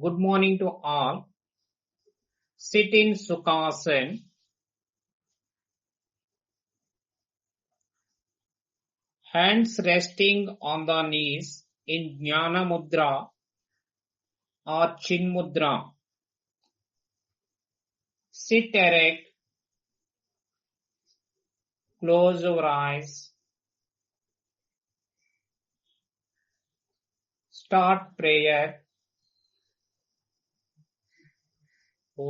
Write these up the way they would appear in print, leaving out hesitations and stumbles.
Good morning to all. Sit in Sukhasana. Hands resting on the knees in Jnana Mudra or Chin Mudra. Sit erect. Close your eyes. Start prayer. Om.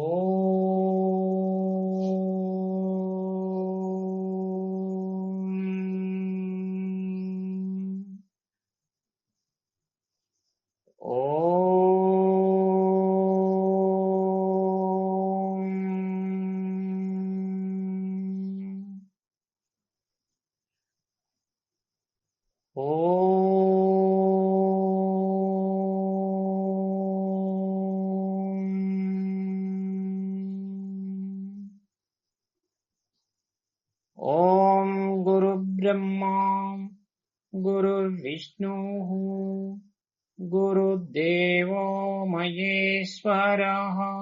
Om. Om Guru Brahma Guru Vishnu Guru Deva Maheshwaraha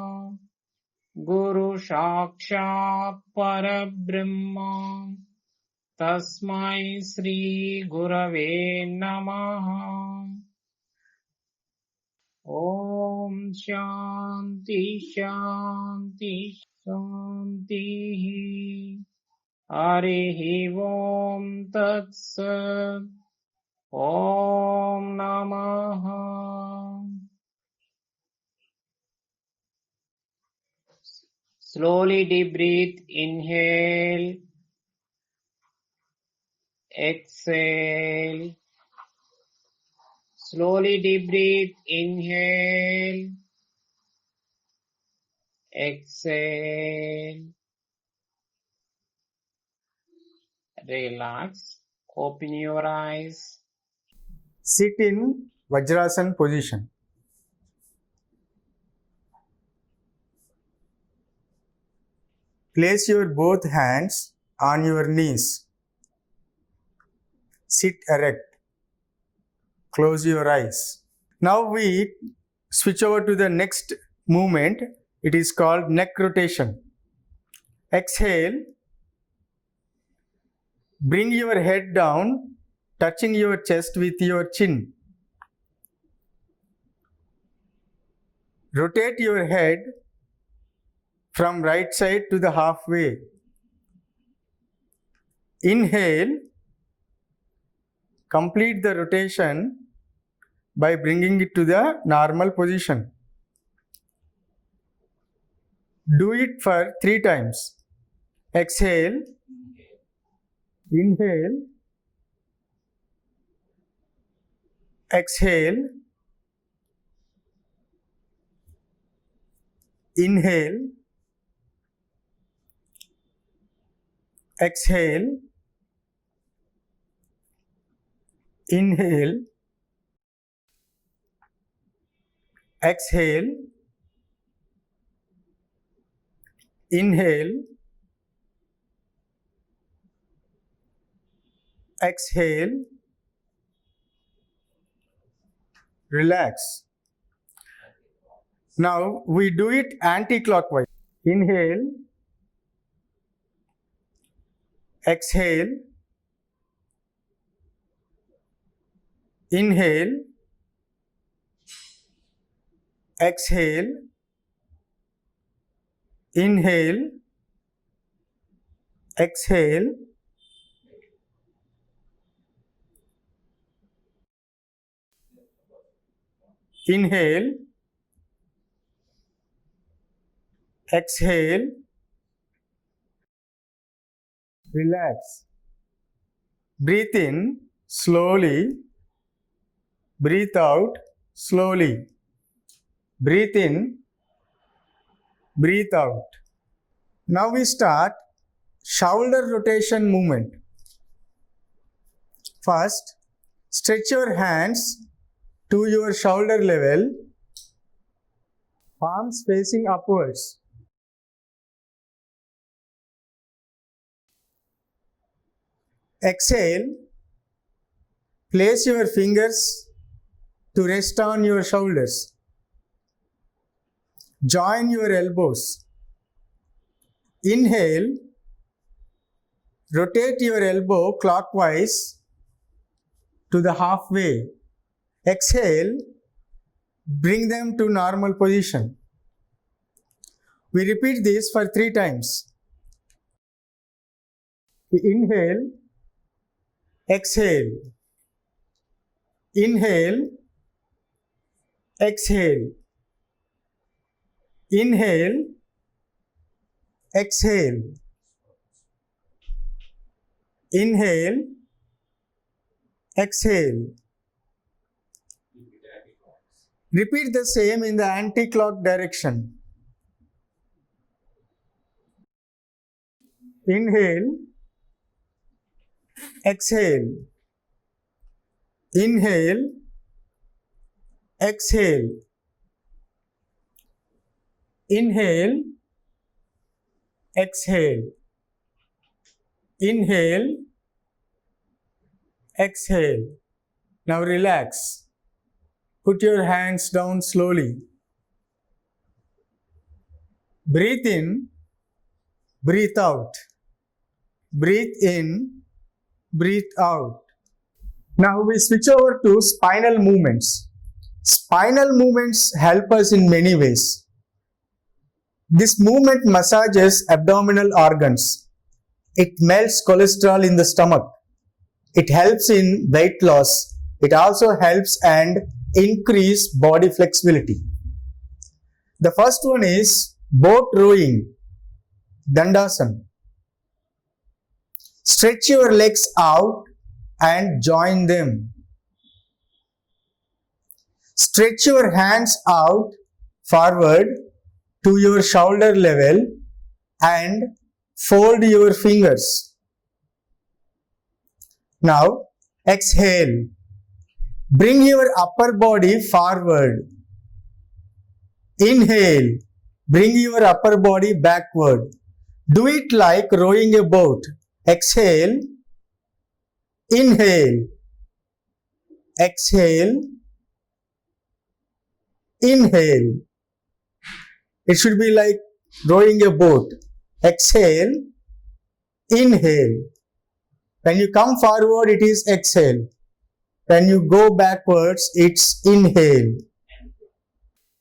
Guru Sakshat Parabrahma Tasmai Sri Gurave Namaha. Om Shanti Shanti Shanti. Harihi Om Tat Sat. Om Namaha. Slowly deep breathe. Inhale. Exhale. Slowly deep breathe. Inhale. Exhale. Relax. Open your eyes. Sit in Vajrasana position. Place your both hands on your knees. Sit erect. Close your eyes. Now we switch over to the next movement. It is called neck rotation. Exhale. Bring your head down, touching your chest with your chin. Rotate your head from right side to the halfway. Inhale. Complete the rotation by bringing it to the normal position. Do it for 3 times. Exhale. Inhale. Exhale. Inhale. Exhale. Inhale. Exhale. Inhale. Exhale. Relax. Now we do it anti-clockwise. Inhale. Exhale. Inhale. Exhale. Inhale. Exhale. Inhale. Exhale. Relax. Breathe in slowly. Breathe out slowly. Breathe in. Breathe out. Now we start shoulder rotation movement. First, stretch your hands to your shoulder level, palms facing upwards. Exhale. Place your fingers to rest on your shoulders. Join your elbows. Inhale, rotate your elbow clockwise to the halfway. Exhale, bring them to normal position. We repeat this for 3 times. Inhale, exhale. Inhale, exhale. Inhale, exhale. Inhale, exhale. Repeat the same in the anti-clock direction. Inhale, exhale. Inhale, exhale. Inhale, exhale. Inhale, exhale. Now relax. Put your hands down slowly. Breathe in, breathe out. Breathe in, breathe out. Now we switch over to spinal movements. Spinal movements help us in many ways. This movement massages abdominal organs. It melts cholesterol in the stomach. It helps in weight loss. It also helps and increase body flexibility. The first one is boat rowing, Dandasana. Stretch your legs out and join them. Stretch your hands out forward to your shoulder level and fold your fingers. Now exhale. Bring your upper body forward. Inhale. Bring your upper body backward. Do it like rowing a boat. Exhale. Inhale. Exhale. Inhale. It should be like rowing a boat. Exhale. Inhale. When you come forward, it is exhale. When you go backwards, it's inhale.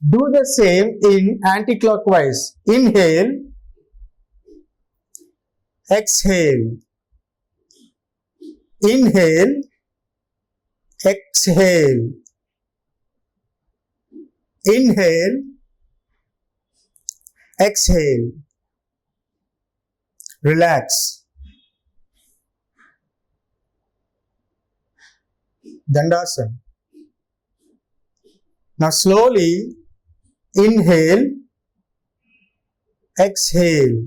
Do the same in anti-clockwise. Inhale. Exhale. Inhale. Exhale. Inhale. Exhale. Relax. Dandasana. Now slowly inhale, exhale.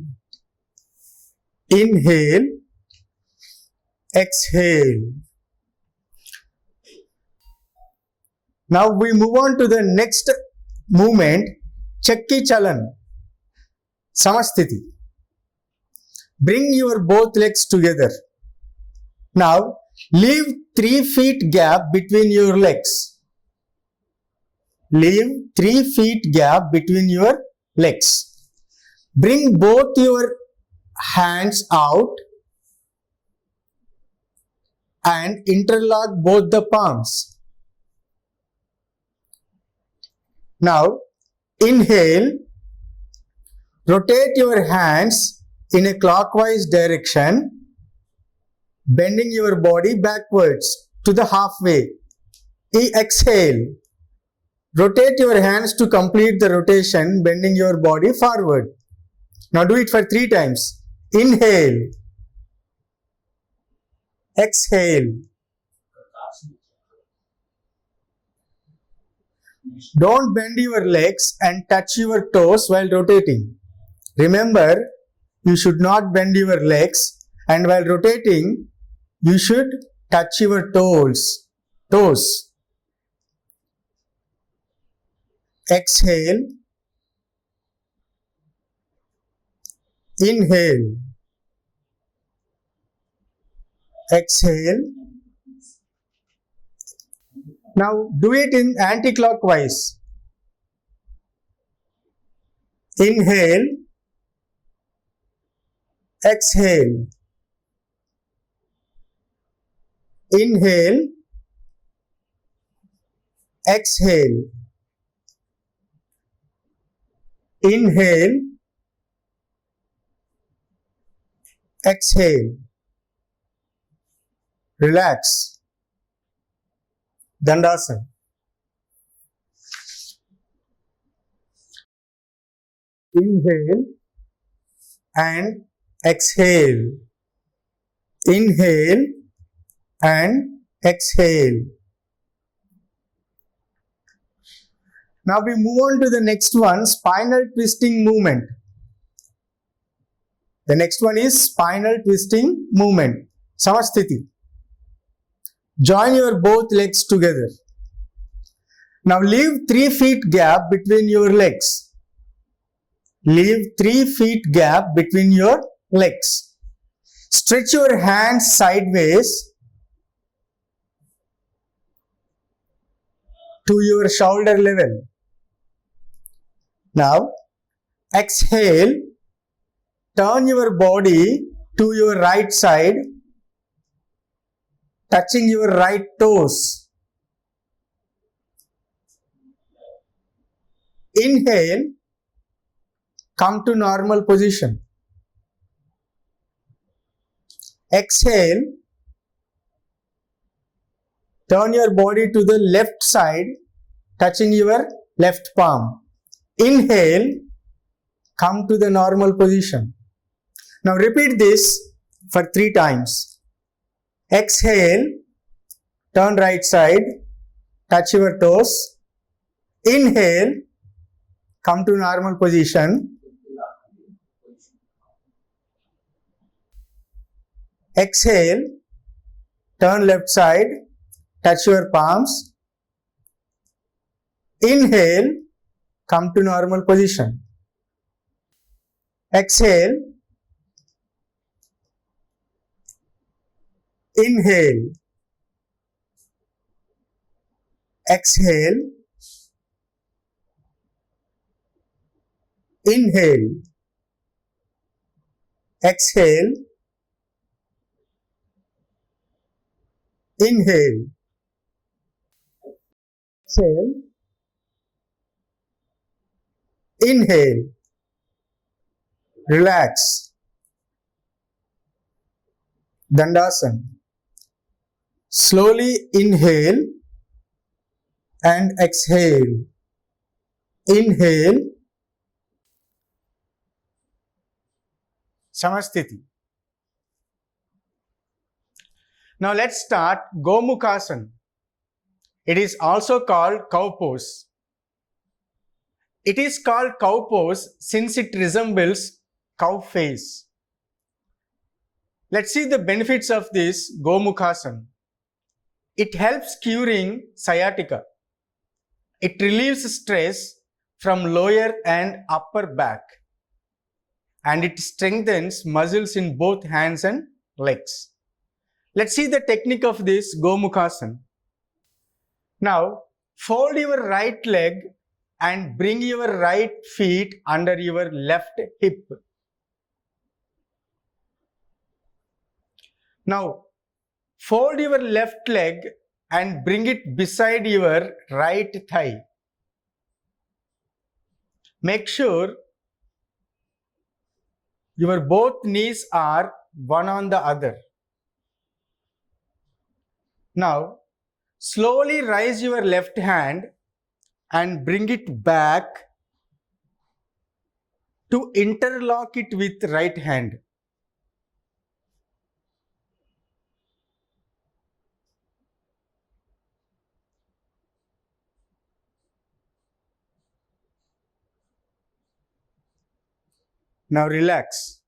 Inhale, exhale. Now we move on to the next movement, Chakki Chalan, Samasthiti. Bring your both legs together. Now leave 3 feet gap between your legs. Leave 3 feet gap between your legs. Bring both your hands out and interlock both the palms. Now inhale, rotate your hands in a clockwise direction, bending your body backwards to the halfway. Exhale. Rotate your hands to complete the rotation, bending your body forward. Now do it for 3 times. Inhale. Exhale. Don't bend your legs and touch your toes while rotating. Remember, you should not bend your legs, and while rotating, you should touch your toes. Exhale. Inhale. Exhale. Now do it in anti-clockwise. Inhale, exhale. Inhale, exhale. Inhale, exhale. Relax. Dandasana. Inhale and exhale. Inhale and exhale. Now we move on to the next one, spinal twisting movement. The next one is spinal twisting movement. Samasthiti. Join your both legs together. Now leave 3 feet gap between your legs. Leave 3 feet gap between your legs. Stretch your hands sideways to your shoulder level. Now exhale, turn your body to your right side, touching your right toes. Inhale, come to normal position. Exhale, turn your body to the left side, touching your left palm. Inhale, come to the normal position. Now repeat this for 3 times. Exhale, turn right side, touch your toes. Inhale, come to normal position. Exhale, turn left side, touch your palms. Inhale, come to normal position. Exhale, inhale, exhale, inhale, exhale, inhale, exhale, inhale. Relax. Dandasana. Slowly inhale and exhale. Inhale. Samasthiti. Now let's start Gomukhasana. It is also called cow pose. It is called cow pose since it resembles cow face. Let's see the benefits of this Gomukhasana. It helps curing sciatica. It relieves stress from lower and upper back. And it strengthens muscles in both hands and legs. Let's see the technique of this Gomukhasana. Now, fold your right leg and bring your right feet under your left hip. Now, fold your left leg and bring it beside your right thigh. Make sure your both knees are one on the other. Now, slowly raise your left hand and bring it back to interlock it with right hand. Now relax.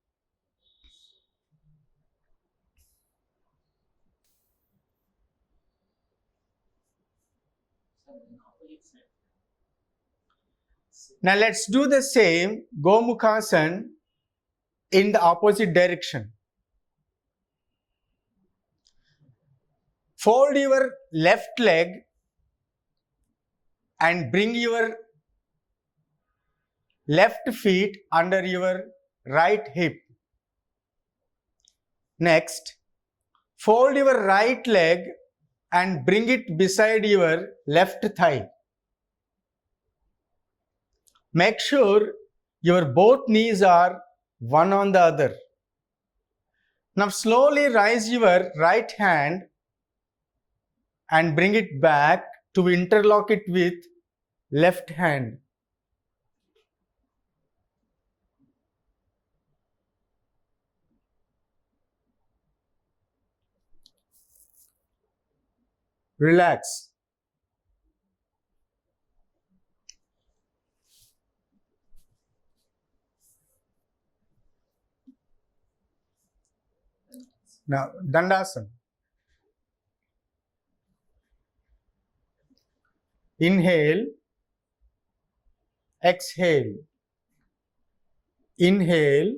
Now let's do the same Gomukhasana in the opposite direction. Fold your left leg and bring your left feet under your right hip. Next, fold your right leg and bring it beside your left thigh. Make sure your both knees are one on the other. Now slowly raise your right hand and bring it back to interlock it with left hand. Relax. Now, Dandasana. Inhale, exhale. Inhale,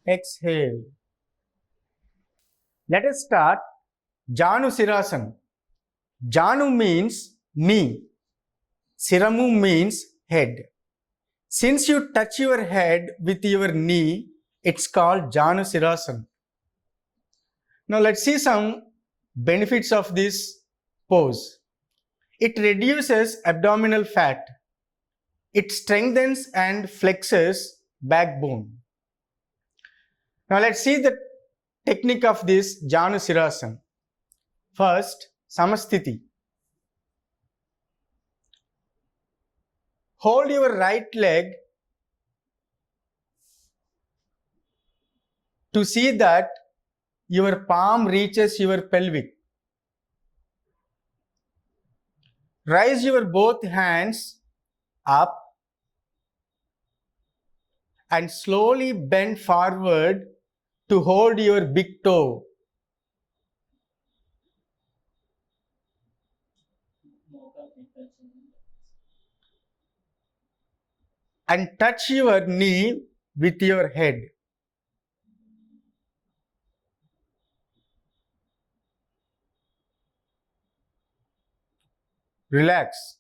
exhale. Let us start Janu Sirasana. Janu means knee. Siramu means head. Since you touch your head with your knee, it's called Janu Sirasana. Now let's see some benefits of this pose. It reduces abdominal fat. It strengthens and flexes backbone. Now let's see the technique of this Janu Sirasana. First, Samasthiti. Hold your right leg to see that your palm reaches your pelvic. Raise your both hands up and slowly bend forward to hold your big toe. And touch your knee with your head. Relax.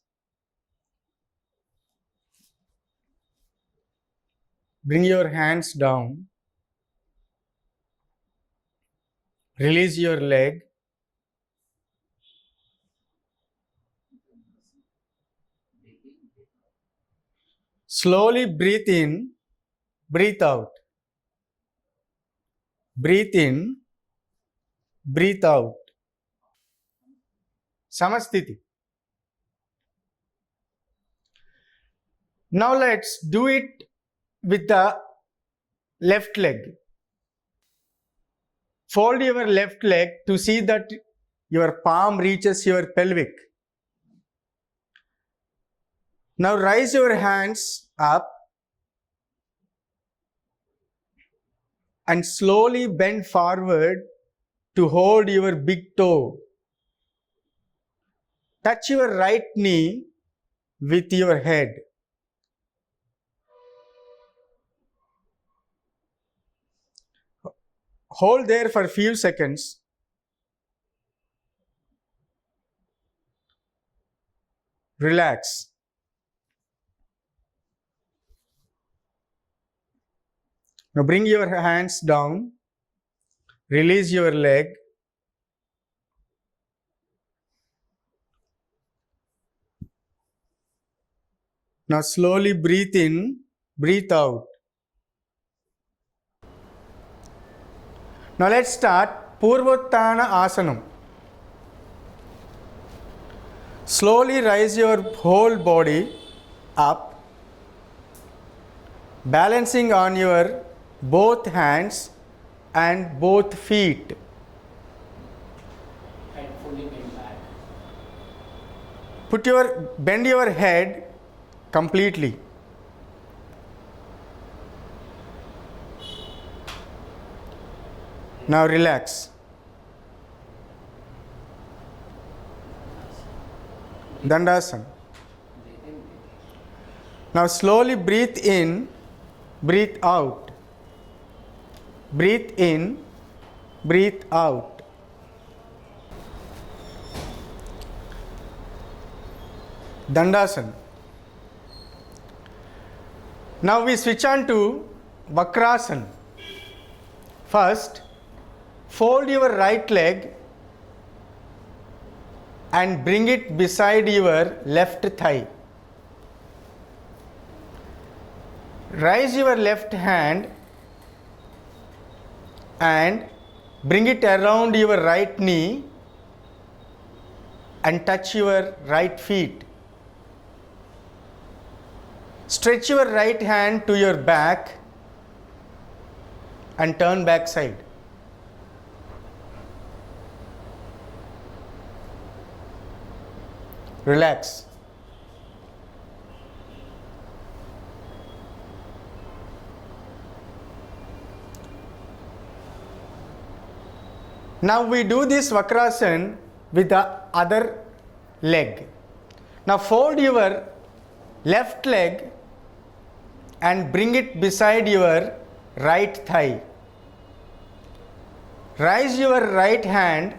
Bring your hands down. Release your leg. Slowly breathe in, breathe out. Breathe in, breathe out. Samasthiti. Now let's do it with the left leg. Fold your left leg to see that your palm reaches your pelvic. Now raise your hands up and slowly bend forward to hold your big toe. Touch your right knee with your head. Hold there for a few seconds. Relax. Now bring your hands down. Release your leg. Now slowly breathe in, breathe out. Now let's start Purvottana Asanam. Slowly raise your whole body up, balancing on your both hands and both feet. And pulling it back. Bend your head completely. Now relax. Dandasana. Now slowly breathe in, breathe out. Breathe in, breathe out. Dandasana. Now we switch on to Vakrasana. First, fold your right leg and bring it beside your left thigh. Raise your left hand and bring it around your right knee and touch your right feet. Stretch your right hand to your back and turn back side. Relax. Now we do this Vakrasana with the other leg. Now fold your left leg and bring it beside your right thigh. Raise your right hand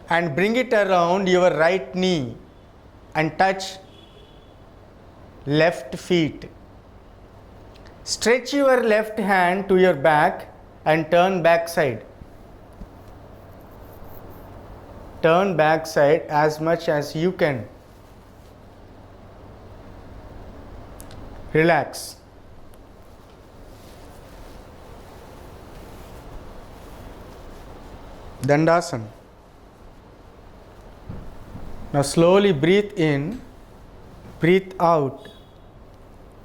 and bring it around your right knee and touch left feet. Stretch your left hand to your back and turn back side. Turn back side as much as you can. Relax. Dandasana. Now slowly breathe in, breathe out.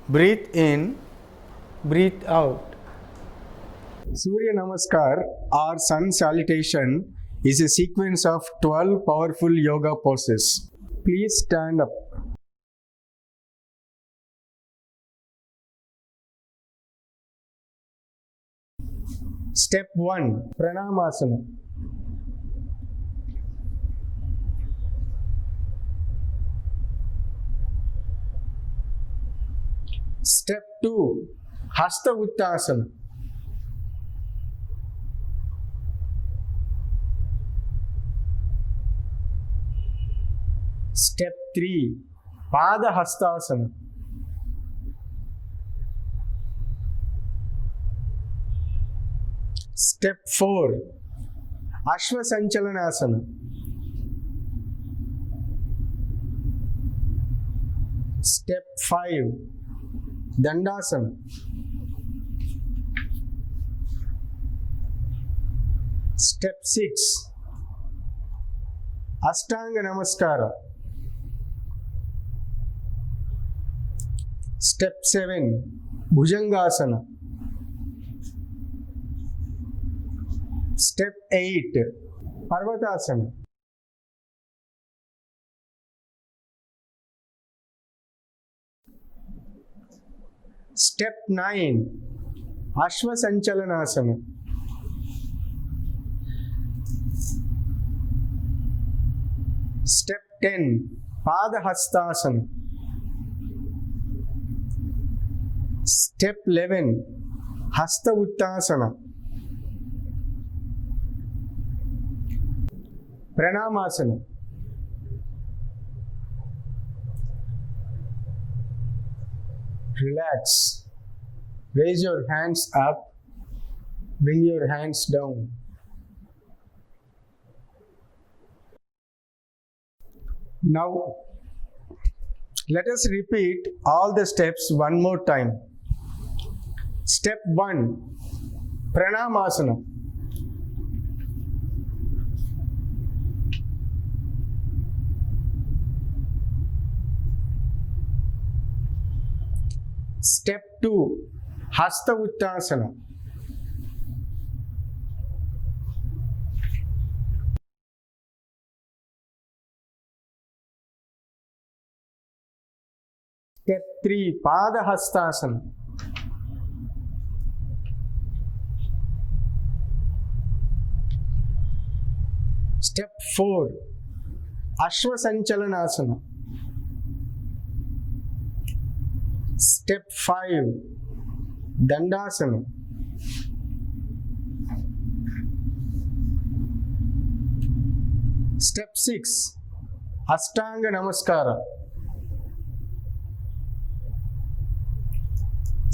Breathe in, breathe out. Surya Namaskar or Sun Salutation is a sequence of 12 powerful yoga poses. Please stand up. Step 1. Pranamasana. Step 2. Hasta Uttasana. Step 3. Pada Hastasana. Step 4. Ashwasanchalanasana. Step 5. Dandasana. Step 6. Ashtanga Namaskara. Step 7. Bhujangasana. Step 8. Parvatasana. Step 9. Ashwasanchalanasana. Step 10. Padahastasana. Step 11. Hasta Uttasana. Pranamasana. Relax. Raise your hands up. Bring your hands down. Now, let us repeat all the steps one more time. Step 1. Pranamasana. Step 2. Hasta Uttasana. Step 3. Padahastasana. Step 4. Ashwasanchalanasana. Step 5. Dandasana. Step 6. Ashtanga Namaskara.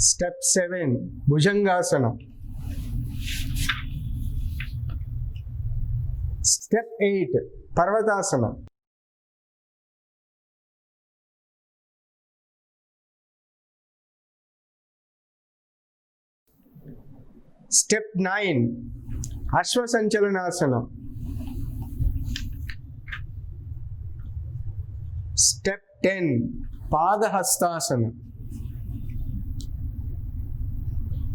Step 7, Bhujangasana. Step 8, Parvatasana. Step 9, Ashwasanchalanasana. Step 10, Padahastasana.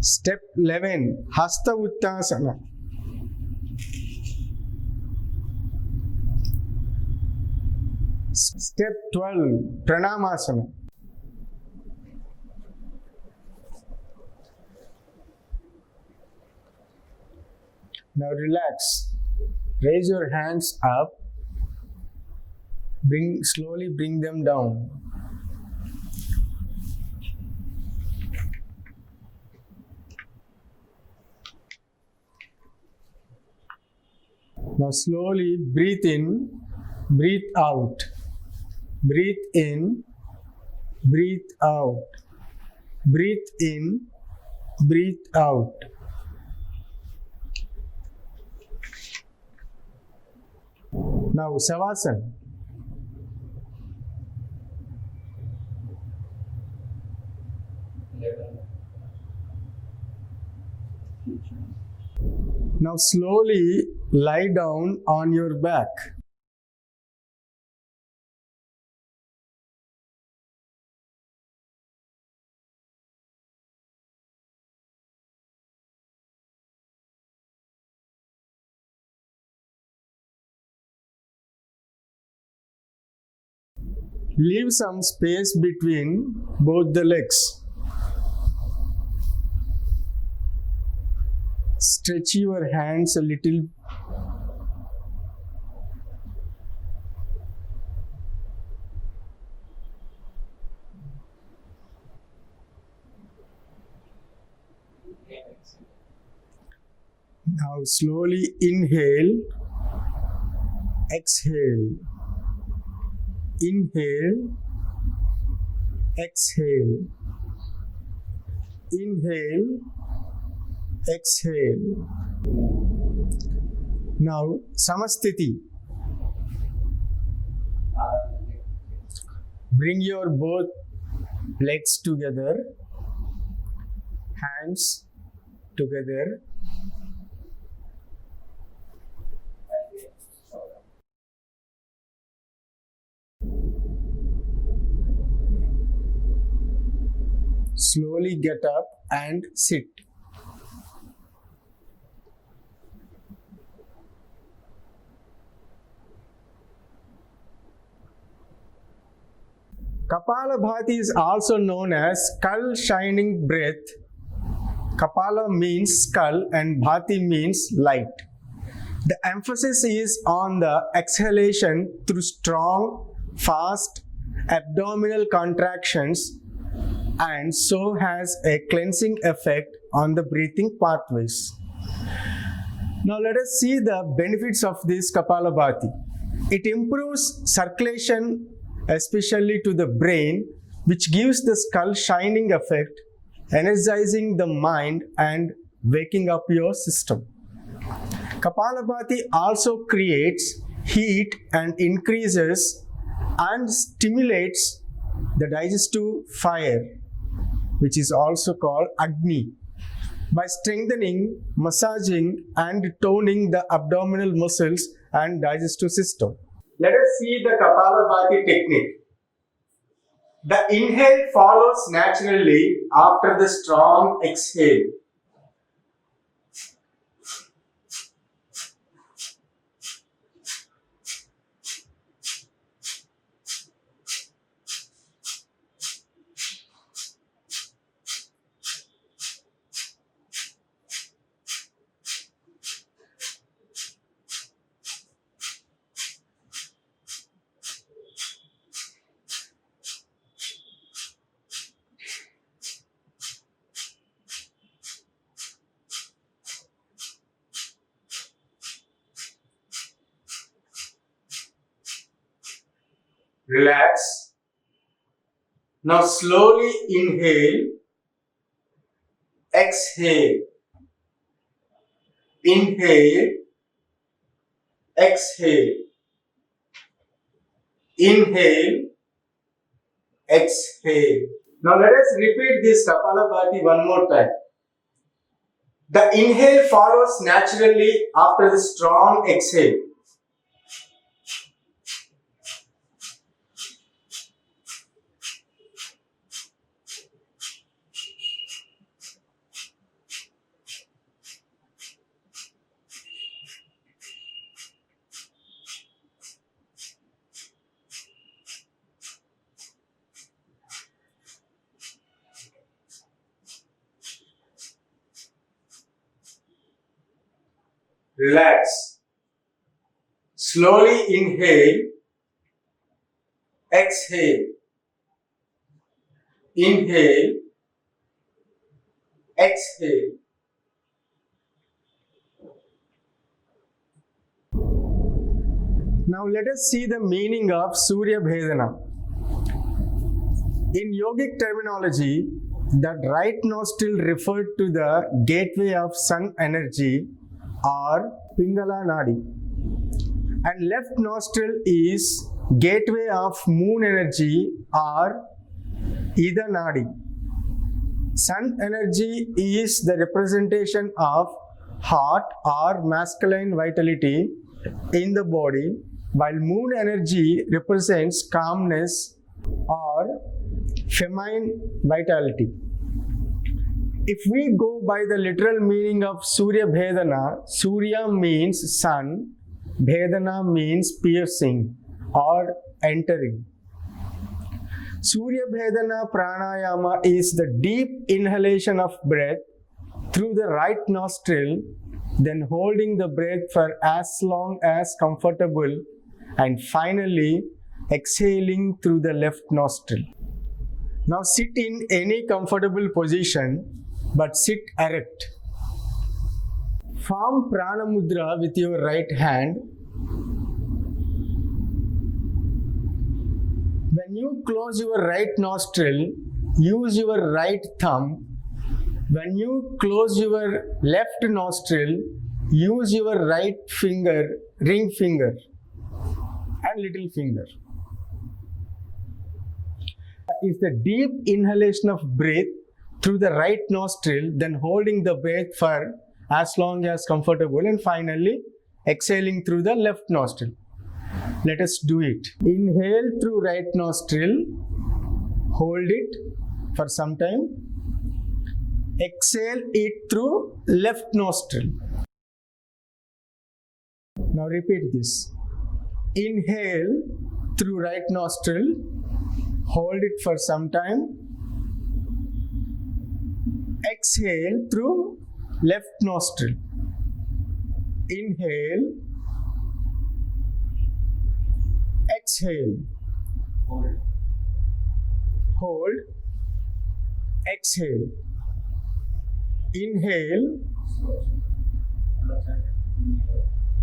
Step 11, Hasta Uttasana. Step 12, Pranamasana. Now relax. Raise your hands up. Slowly bring them down. Now slowly breathe in, breathe out. Breathe in, breathe out. Breathe in, breathe out. Now Savasana. Now slowly lie down on your back. Leave some space between both the legs. Stretch your hands a little. Now slowly inhale, exhale. Inhale, exhale. Inhale, exhale. Now Samasthiti. Bring your both legs together, hands together. Slowly get up and sit. Kapalabhati is also known as skull shining breath. Kapala means skull and Bhati means light. The emphasis is on the exhalation through strong, fast abdominal contractions, and so has a cleansing effect on the breathing pathways. Now let us see the benefits of this Kapalabhati. It improves circulation, especially to the brain, which gives the skull shining effect, energizing the mind and waking up your system. Kapalabhati also creates heat and increases and stimulates the digestive fire, which is also called Agni, by strengthening, massaging and toning the abdominal muscles and digestive system. Let us see the Kapalabhati technique. The inhale follows naturally after the strong exhale. Relax. Now slowly inhale exhale, inhale, exhale, inhale, exhale. Now let us repeat this Kapalabhati one more time. The inhale follows naturally after the strong exhale. Relax. Slowly inhale, exhale, inhale, exhale. Now let us see the meaning of Surya Bhedana. In yogic terminology, the right nostril referred to the gateway of sun energy or Pingala Nadi, and left nostril is gateway of moon energy or Ida Nadi. Sun energy is the representation of heart or masculine vitality in the body, while moon energy represents calmness or feminine vitality. If we go by the literal meaning of Surya Bhedana, Surya means sun, Bhedana means piercing or entering. Surya Bhedana Pranayama is the deep inhalation of breath through the right nostril, then holding the breath for as long as comfortable, and finally exhaling through the left nostril. Now sit in any comfortable position, but sit erect. Form Prana Mudra with your right hand. When you close your right nostril, use your right thumb. When you close your left nostril, use your right finger, ring finger, and little finger. Is the deep inhalation of breath through the right nostril, then holding the breath for as long as comfortable, and finally exhaling through the left nostril. Let us do it. Inhale through right nostril, hold it for some time. Exhale it through left nostril. Now repeat this. Inhale through right nostril, hold it for some time. Exhale through left nostril. Inhale, exhale, hold, exhale, inhale,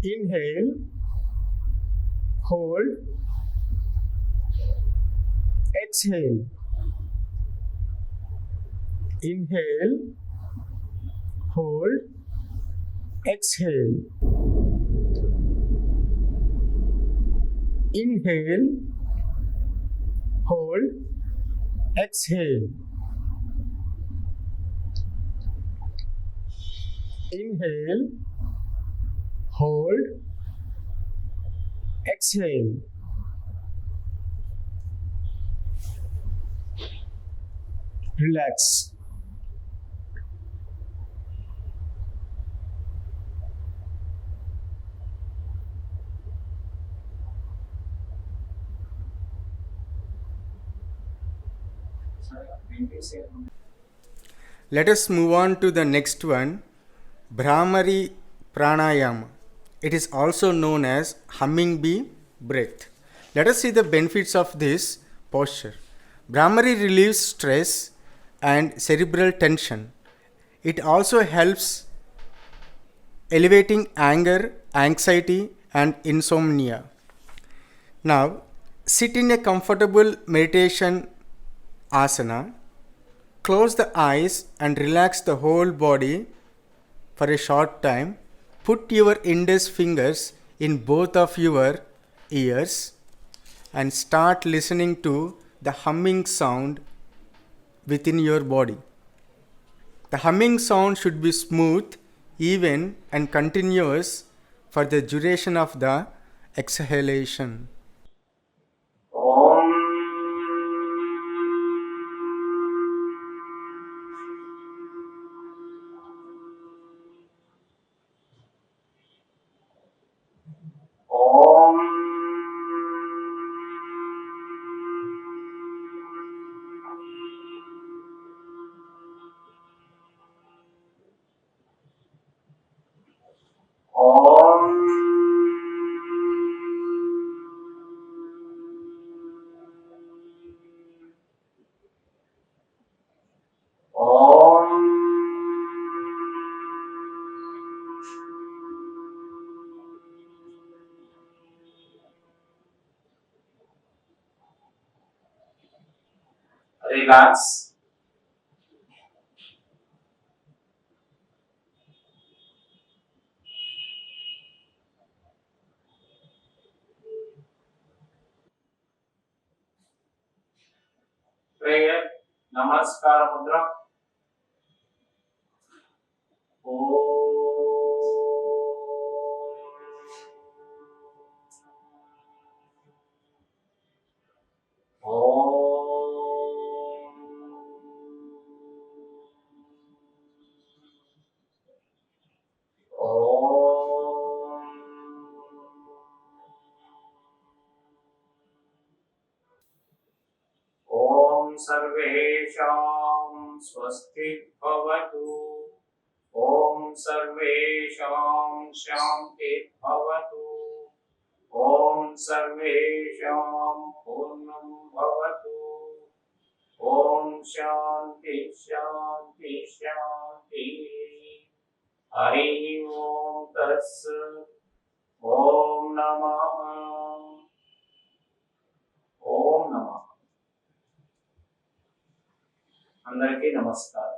inhale, hold, exhale, inhale, hold, exhale, inhale, hold, exhale, inhale, hold, exhale. Relax. Let us move on to the next one, Bhramari Pranayama. It is also known as humming bee breath. Let us see the benefits of this posture. Bhramari relieves stress and cerebral tension. It also helps elevating anger, anxiety, and insomnia. Now, sit in a comfortable meditation asana. Close the eyes and relax the whole body for a short time. Put your index fingers in both of your ears and start listening to the humming sound within your body. The humming sound should be smooth, even, and continuous for the duration of the exhalation. Relax. Prayer. Namaskar Mudra. Om Sarvesham Swasti Bhavatu. Om Sarvesham Shanti Bhavatu. Om Sarvesham Purnam Bhavatu. Om Shanti Shanti Shanti. Hari Om Tats. Om Namah. Om Namah. అందరికీ నమస్కారం.